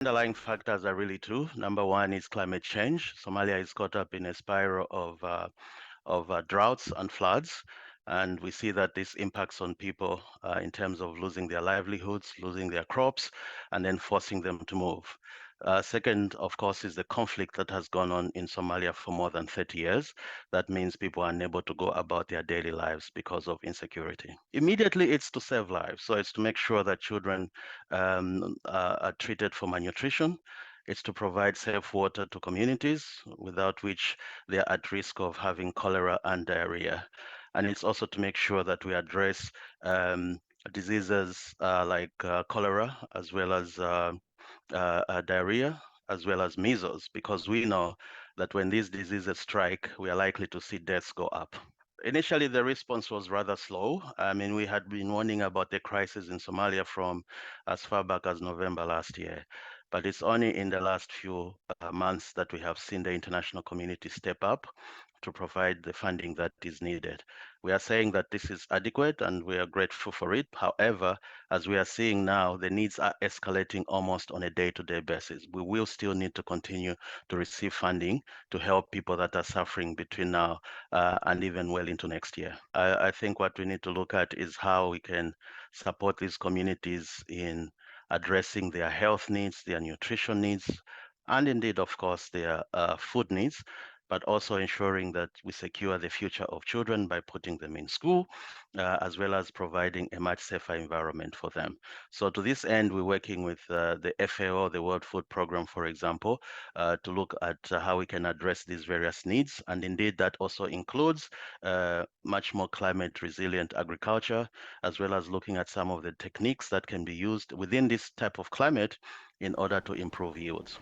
Underlying factors are really two. Number one is climate change. Somalia is caught up in a spiral of droughts and floods. And we see that this impacts on people in terms of losing their livelihoods, losing their crops, and then forcing them to move. Second, of course, is the conflict that has gone on in Somalia for more than 30 years. That means people are unable to go about their daily lives because of insecurity. Immediately, it's to save lives. So it's to make sure that children are treated for malnutrition. It's to provide safe water to communities, without which they are at risk of having cholera and diarrhea. And it's also to make sure that we address diseases like cholera, as well as diarrhea, as well as measles, because we know that when these diseases strike, we are likely to see deaths go up. Initially, the response was rather slow. I mean, we had been warning about the crisis in Somalia from as far back as November last year. But it's only in the last few months that we have seen the international community step up to provide the funding that is needed. We are saying that this is adequate and we are grateful for it. However, as we are seeing now, the needs are escalating almost on a day-to-day basis. We will still need to continue to receive funding to help people that are suffering between now and even well into next year. I think what we need to look at is how we can support these communities in addressing their health needs, their nutrition needs, and indeed, of course, their food needs, but also ensuring that we secure the future of children by putting them in school, as well as providing a much safer environment for them. So to this end, we're working with the FAO, the World Food Program, for example, to look at how we can address these various needs. And indeed, that also includes much more climate resilient agriculture, as well as looking at some of the techniques that can be used within this type of climate in order to improve yields.